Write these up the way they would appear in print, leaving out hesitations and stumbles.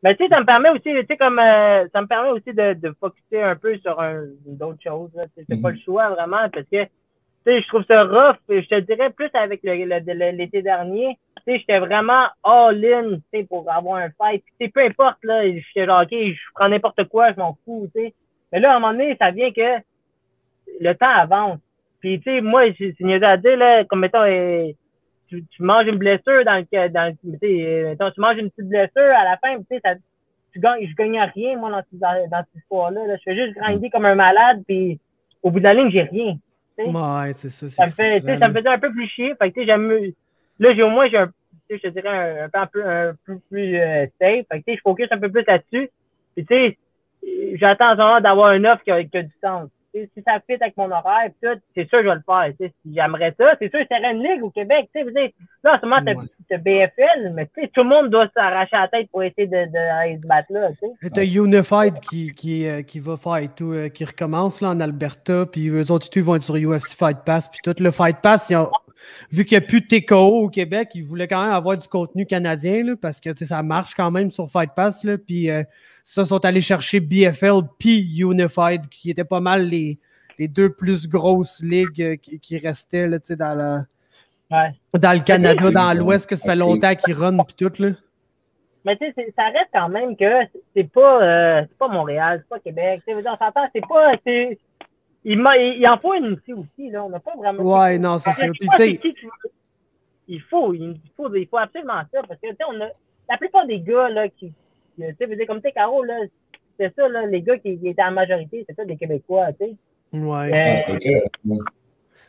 Mais tu sais, ça me permet aussi, tu sais, comme ça me permet aussi de focusser un peu sur d'autres choses. C'est pas le choix vraiment parce que tu sais, je trouve ça rough. Je te dirais plus avec l'été dernier. Tu sais, j'étais vraiment all-in, tu sais, pour avoir un fight. Tu sais, peu importe, là, j'étais genre, OK, je prends n'importe quoi, je m'en fous, tu sais. Mais là, à un moment donné, ça vient que le temps avance. Puis, tu sais, moi, c'est niaiseux à dire, là, comme mettons, tu manges une blessure mettons, tu manges une petite blessure à la fin, tu sais, je gagne rien, moi, dans cette histoire-là. Là. Je fais juste grinder comme un malade, puis au bout de la ligne, j'ai rien. T'sais. Ouais, c'est ça, Ça me faisait un peu plus chier. Fait que, tu sais, j'aime. Là, au moins, je te dirais, un peu plus safe. Fait que, tu sais, je focus un peu plus là-dessus. Puis, tu sais, j'attends genre d'avoir une offre qui a du sens. T'sais, si ça fit avec mon horaire, tout, c'est sûr que je vais le faire. Si j'aimerais ça, c'est sûr que c'est une ligue au Québec. Là, en ce moment, t'as BFL, mais tout le monde doit s'arracher la tête pour essayer d'aller se battre là. T'as Unified qui va faire tout, qui recommence là, en Alberta, puis eux autres, ils vont être sur UFC Fight Pass, puis tout. Le Fight Pass, vu qu'il n'y a plus de TKO au Québec, ils voulaient quand même avoir du contenu canadien, là, parce que ça marche quand même sur Fight Pass, là, puis ça, sont allés chercher BFL puis Unified, qui étaient pas mal les deux plus grosses ligues qui restaient là, dans le Canada, dans l'Ouest, que ça fait longtemps qu'ils run, puis tout, là. Mais tu sais, ça reste quand même que c'est pas Montréal, c'est pas Québec. On s'entend, c'est pas. Il en faut une ici aussi, là. On n'a pas vraiment. Ouais, non, c'est sûr. Il faut absolument ça. Parce que tu sais, la plupart des gars là, tu sais, comme tu sais, Caro, là, c'est ça, là, les gars qui étaient en majorité, c'est ça des Québécois, tu sais. Ouais.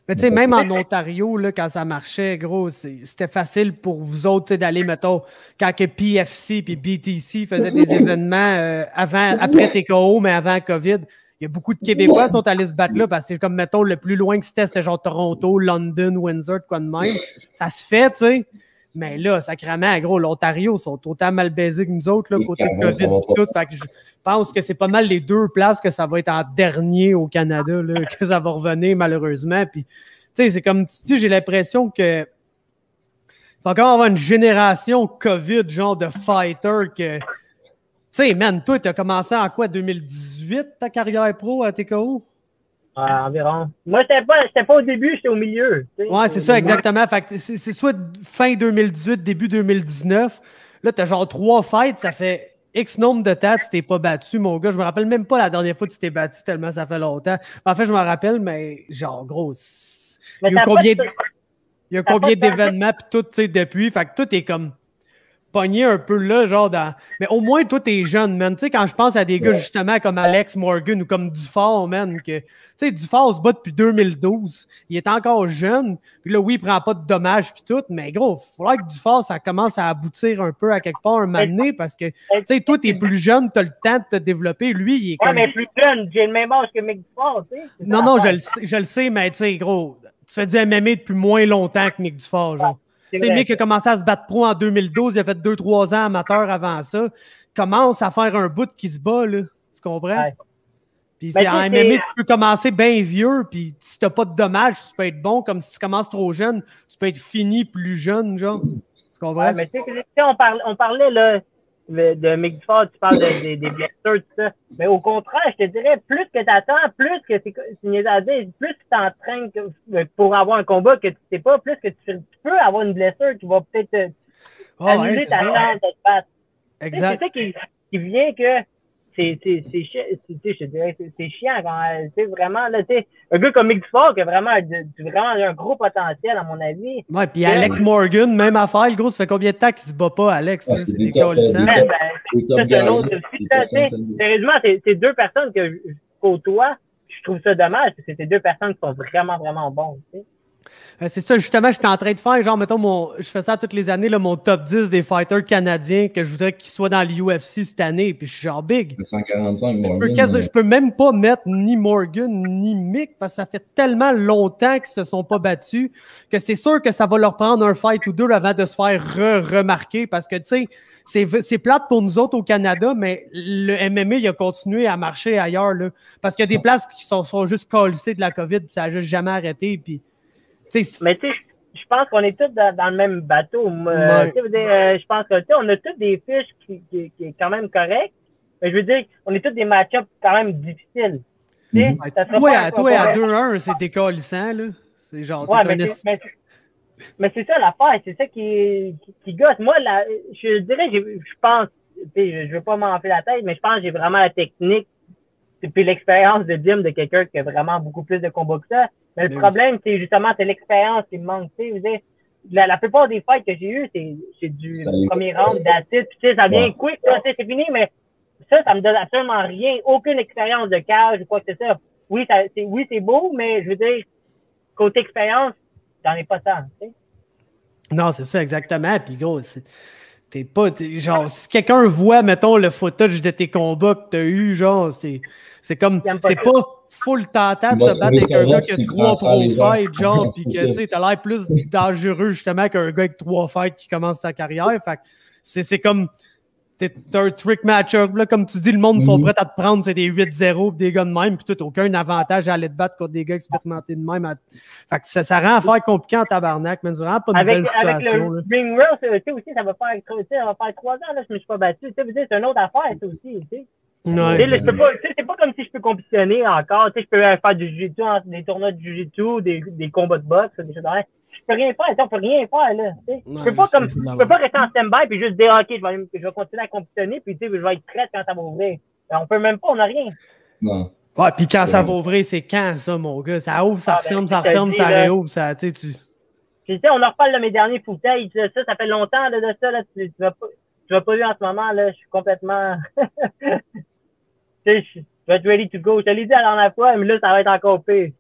Mais tu sais, même en Ontario, là, quand ça marchait, gros, c'était facile pour vous autres d'aller, mettons, quand que PFC et BTC faisaient des événements après TKO, mais avant COVID. Il y a beaucoup de Québécois qui sont allés se battre là parce que c'est comme, mettons, le plus loin que c'était genre Toronto, London, Windsor, quoi de même. Ça se fait, tu sais. Mais là, sacrément, gros, l'Ontario sont autant mal baisés que nous autres, là, côté COVID et tout. Fait que je pense que c'est pas mal les deux places que ça va être en dernier au Canada, là, que ça va revenir, malheureusement. Puis, tu sais, c'est comme, tu sais, j'ai l'impression que il va encore avoir une génération COVID, genre de fighter que. Tu sais, man, toi, tu as commencé en quoi, 2018, ta carrière pro à TKO? Environ. Moi, j'étais pas au début, j'étais au milieu. Ouais, c'est ça, exactement. Fait que c'est soit fin 2018, début 2019. Là, t'as genre 3 fights, ça fait X nombre de temps, tu t'es pas battu, mon gars. Je me rappelle même pas la dernière fois que tu t'es battu tellement ça fait longtemps. En fait, je me rappelle, mais genre, gros, il y a combien d'événements puis tout, tu sais, depuis. Fait que tout est comme pogné un peu là, genre dans. Mais au moins, toi, t'es jeune, man. Tu sais, quand je pense à des gars, justement, comme Alex Morgan ou comme Dufort, man, que. Tu sais, Dufort se bat depuis 2012. Il est encore jeune. Puis là, oui, il prend pas de dommages puis tout. Mais gros, il faudrait que Dufort, ça commence à aboutir un peu à quelque part un moment donné parce que, tu sais, toi, t'es plus jeune, t'as le temps de te développer. Lui, il est comme. Ouais, mais plus jeune. J'ai le même âge que Mick Dufort, tu sais. Non, je le sais, mais tu sais, gros, tu fais du MMA depuis moins longtemps que Mick Dufort, genre. Tu sais, Mick a commencé à se battre pro en 2012, il a fait 2-3 ans amateur avant ça. Commence à faire un bout qui se bat, là. Tu comprends? Ouais. Puis en MMA, tu peux commencer bien vieux, puis si t'as pas de dommages, tu peux être bon. Comme si tu commences trop jeune, tu peux être fini plus jeune, genre. Tu comprends? Ouais, mais tu sais, on parlait, là, de Mick Dufort, tu parles des blessures, tout ça. Mais au contraire, je te dirais, plus que tu attends, plus que plus que tu t'entraînes pour avoir un combat que tu sais pas, plus que tu peux avoir une blessure qui va peut-être annuler ta chance de te battre. Exact. C'est ça qui vient que c'est chiant quand tu sais vraiment là, tu sais, un gars comme Mick Dufort qui a vraiment un gros potentiel à mon avis. Ouais, puis Alex Morgan, même affaire, le gros, ça fait combien de temps qu'il se bat pas, Alex? C'est des colissants. Sérieusement, c'est deux personnes que je côtoie. Je trouve ça dommage parce que c'est deux personnes qui sont vraiment, vraiment bons. Tu sais. C'est ça, justement, j'étais en train de faire, genre, mettons, je fais ça toutes les années, là, mon top 10 des fighters canadiens que je voudrais qu'ils soient dans l'UFC cette année, puis je suis genre big. 145 je peux même pas mettre ni Morgan ni Mick parce que ça fait tellement longtemps qu'ils se sont pas battus que c'est sûr que ça va leur prendre un fight ou deux avant de se faire remarquer parce que, tu sais, c'est plate pour nous autres au Canada, mais le MMA, il a continué à marcher ailleurs, là, parce qu'il y a des places qui sont juste collissées de la COVID, puis ça n'a juste jamais arrêté, puis... Mais tu sais, je pense qu'on est tous dans le même bateau. Je pense que on a tous des fiches qui est quand même correct. Mais je veux dire, on est tous des match-ups quand même difficiles. Toi, à 2-1, c'est décalissant, là. C'est genre, mais c'est ça l'affaire, c'est ça qui gosse. Moi, je dirais, je pense, je veux pas m'enfler la tête, mais je pense que j'ai vraiment la technique puis l'expérience de gym de quelqu'un qui a vraiment beaucoup plus de combats que ça. Mais le problème, c'est justement, c'est l'expérience qui me manque. La plupart des fights que j'ai eues, c'est du premier round d'acide, puis ça vient quick, c'est fini, mais ça me donne absolument rien, aucune expérience de cage ou quoi que ce soit. Oui, c'est beau, mais je veux dire, côté expérience, j'en ai pas tant, tu sais. Non, c'est ça, exactement. Puis gros, t'es pas... genre, si quelqu'un voit, mettons, le footage de tes combats que t'as eu, genre, c'est comme... C'est pas full tentant de se battre avec un gars qui a 3 pro fights, genre, puis que, tu sais, t'as l'air plus dangereux, justement, qu'un gars avec 3 fights qui commence sa carrière. Fait que c'est comme... T'as un trick match-up, là, comme tu dis, le monde sont prêts à te prendre, c'est des 8-0 des gars de même, puis t'as aucun avantage à aller te battre contre des gars expérimentés de même. Fait que ça rend l'affaire compliquée en tabarnak, mais c'est vraiment pas une belle situation. Avec le Ring Rust, aussi, ça va faire 3 ans, là, je me suis pas battu. C'est une autre affaire, ça aussi, tu sais. Ouais, c'est pas comme si je peux compétitionner encore. Je peux faire du jiu-jitsu, des tournois de jiu-jitsu, des combats de boxe, des choses comme je peux rien faire, on peut rien faire, là. Je peux pas rester en stand-by et juste dire, OK, je vais continuer à compétitionner, puis je vais être prête quand ça va ouvrir. On peut même pas, on n'a rien. Non. Ouais, puis quand ça va ouvrir, c'est quand ça, mon gars? Ça ouvre, ça referme, ça réouvre, ça, tu sais, Puis, on en reparle de mes derniers footages, ça fait longtemps, là, de ça, là, tu vas pas vu en ce moment, là, je suis complètement... je vais être ready to go. Je te l'ai dit la dernière fois, mais là, ça va être encore pire.